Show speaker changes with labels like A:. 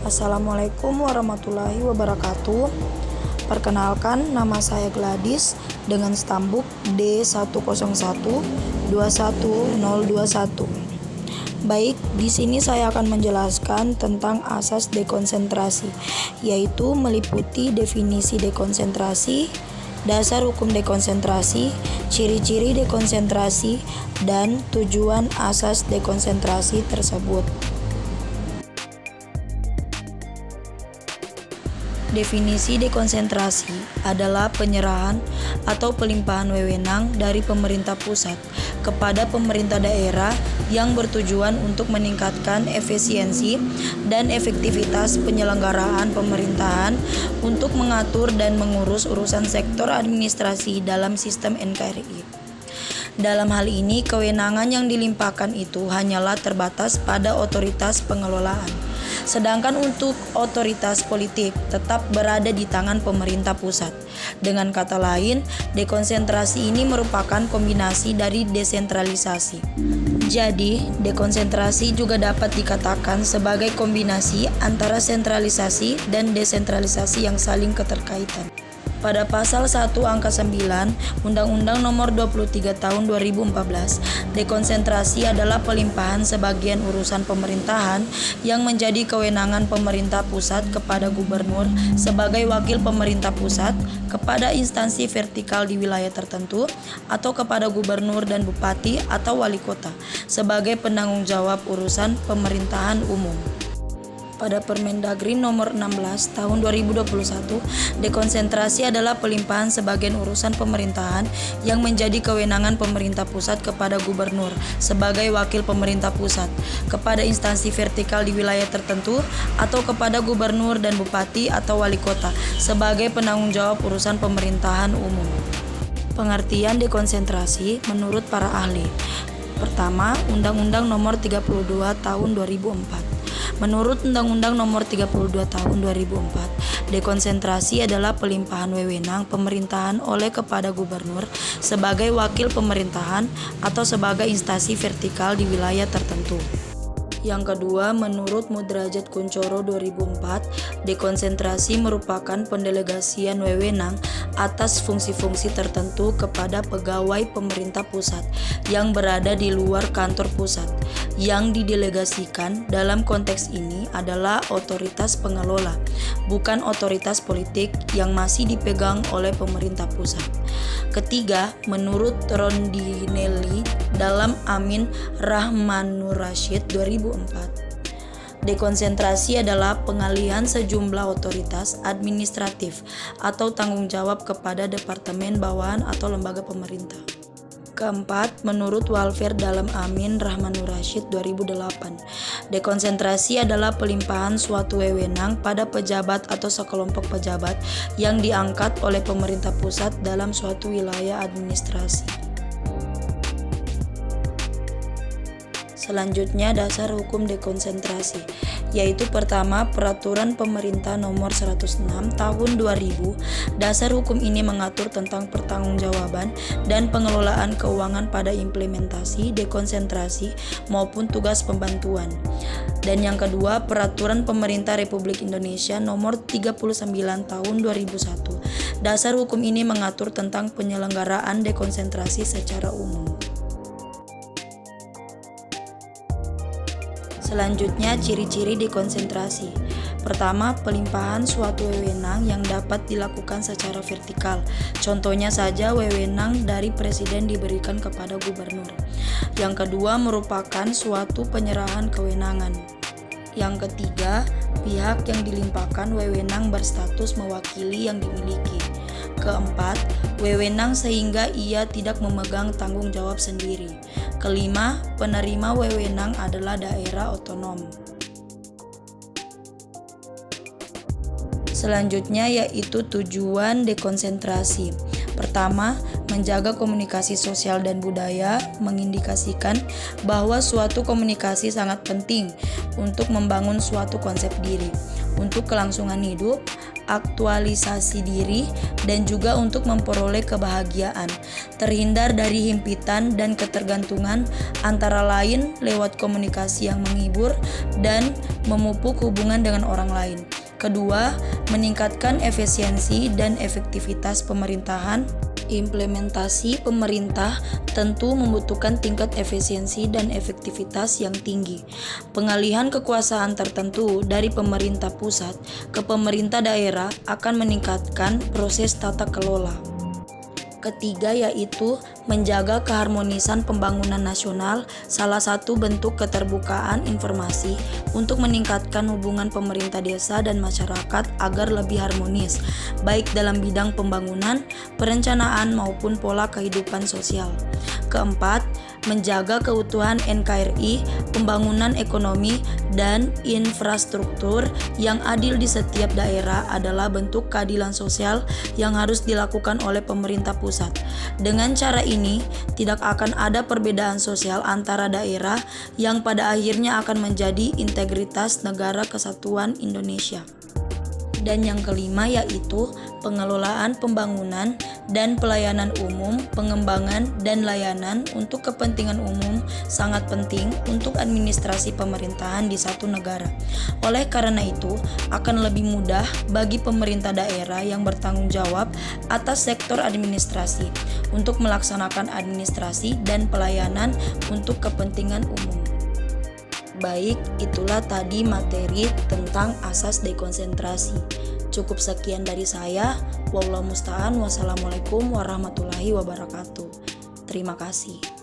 A: Assalamualaikum warahmatullahi wabarakatuh. Perkenalkan, nama saya Gladys dengan stambuk D101-21021. Baik, di sini saya akan menjelaskan tentang asas dekonsentrasi, yaitu meliputi definisi dekonsentrasi, dasar hukum dekonsentrasi, ciri-ciri dekonsentrasi, dan tujuan asas dekonsentrasi tersebut. Definisi dekonsentrasi adalah penyerahan atau pelimpahan wewenang dari pemerintah pusat kepada pemerintah daerah yang bertujuan untuk meningkatkan efisiensi dan efektivitas penyelenggaraan pemerintahan untuk mengatur dan mengurus urusan sektor administrasi dalam sistem NKRI. Dalam hal ini, kewenangan yang dilimpahkan itu hanyalah terbatas pada otoritas pengelolaan. Sedangkan untuk otoritas politik tetap berada di tangan pemerintah pusat. Dengan kata lain, dekonsentrasi ini merupakan kombinasi dari desentralisasi. Jadi, dekonsentrasi juga dapat dikatakan sebagai kombinasi antara sentralisasi dan desentralisasi yang saling keterkaitan. Pada pasal 1 angka 9 Undang-Undang Nomor 23 Tahun 2014, dekonsentrasi adalah pelimpahan sebagian urusan pemerintahan yang menjadi kewenangan pemerintah pusat kepada gubernur sebagai wakil pemerintah pusat, kepada instansi vertikal di wilayah tertentu, atau kepada gubernur dan bupati atau wali kota sebagai penanggung jawab urusan pemerintahan umum. Pada Permendagri Nomor 16 Tahun 2021, dekonsentrasi adalah pelimpahan sebagian urusan pemerintahan yang menjadi kewenangan pemerintah pusat kepada gubernur sebagai wakil pemerintah pusat, kepada instansi vertikal di wilayah tertentu, atau kepada gubernur dan bupati atau wali kota sebagai penanggung jawab urusan pemerintahan umum. Pengertian dekonsentrasi menurut para ahli. Pertama, Undang-Undang Nomor 32 Tahun 2004. Menurut Undang-Undang Nomor 32 Tahun 2004, dekonsentrasi adalah pelimpahan wewenang pemerintahan oleh kepada gubernur sebagai wakil pemerintahan atau sebagai instansi vertikal di wilayah tertentu. Yang kedua, menurut Mudrajat Kuncoro 2004, dekonsentrasi merupakan pendelegasian wewenang atas fungsi-fungsi tertentu kepada pegawai pemerintah pusat yang berada di luar kantor pusat. Yang didelegasikan dalam konteks ini adalah otoritas pengelola, bukan otoritas politik yang masih dipegang oleh pemerintah pusat. Ketiga, menurut Rondinelli dalam Amin Rahmanur-Rasyid 2004, dekonsentrasi adalah pengalihan sejumlah otoritas administratif atau tanggung jawab kepada departemen bawahan atau lembaga pemerintah. Keempat, menurut Walfer dalam Amin Rahmanur-Rasyid 2008, dekonsentrasi adalah pelimpahan suatu wewenang pada pejabat atau sekelompok pejabat yang diangkat oleh pemerintah pusat dalam suatu wilayah administrasi. Selanjutnya, dasar hukum dekonsentrasi, yaitu pertama, Peraturan Pemerintah Nomor 106 Tahun 2000. Dasar hukum ini mengatur tentang pertanggungjawaban dan pengelolaan keuangan pada implementasi dekonsentrasi maupun tugas pembantuan. Dan yang kedua, Peraturan Pemerintah Republik Indonesia Nomor 39 Tahun 2001. Dasar hukum ini mengatur tentang penyelenggaraan dekonsentrasi secara umum. Selanjutnya, ciri-ciri dekonsentrasi. Pertama, pelimpahan suatu wewenang yang dapat dilakukan secara vertikal. Contohnya saja, wewenang dari presiden diberikan kepada gubernur. Yang kedua, merupakan suatu penyerahan kewenangan. Yang ketiga, pihak yang dilimpahkan wewenang berstatus mewakili yang dimiliki. Keempat, wewenang sehingga ia tidak memegang tanggung jawab sendiri. Kelima, penerima wewenang adalah daerah otonom. Selanjutnya yaitu tujuan dekonsentrasi. Pertama, menjaga komunikasi sosial dan budaya, mengindikasikan bahwa suatu komunikasi sangat penting untuk membangun suatu konsep diri, untuk kelangsungan hidup, aktualisasi diri, dan juga untuk memperoleh kebahagiaan, terhindar dari himpitan dan ketergantungan, antara lain lewat komunikasi yang menghibur dan memupuk hubungan dengan orang lain. Kedua, meningkatkan efisiensi dan efektivitas pemerintahan. Implementasi pemerintah tentu membutuhkan tingkat efisiensi dan efektivitas yang tinggi. Pengalihan kekuasaan tertentu dari pemerintah pusat ke pemerintah daerah akan meningkatkan proses tata kelola. Ketiga, yaitu menjaga keharmonisan pembangunan nasional, salah satu bentuk keterbukaan informasi untuk meningkatkan hubungan pemerintah desa dan masyarakat agar lebih harmonis, baik dalam bidang pembangunan, perencanaan maupun pola kehidupan sosial. Keempat, menjaga keutuhan NKRI, pembangunan ekonomi dan infrastruktur yang adil di setiap daerah adalah bentuk keadilan sosial yang harus dilakukan oleh pemerintah pusat. Dengan cara ini, tidak akan ada perbedaan sosial antara daerah yang pada akhirnya akan menjadi integritas negara kesatuan Indonesia. Dan yang kelima, yaitu pengelolaan pembangunan dan pelayanan umum, pengembangan dan layanan untuk kepentingan umum sangat penting untuk administrasi pemerintahan di satu negara. Oleh karena itu, akan lebih mudah bagi pemerintah daerah yang bertanggung jawab atas sektor administrasi untuk melaksanakan administrasi dan pelayanan untuk kepentingan umum. Baik, itulah tadi materi tentang asas dekonsentrasi. Cukup sekian dari saya. Wallahu musta'an. Wassalamualaikum warahmatullahi wabarakatuh. Terima kasih.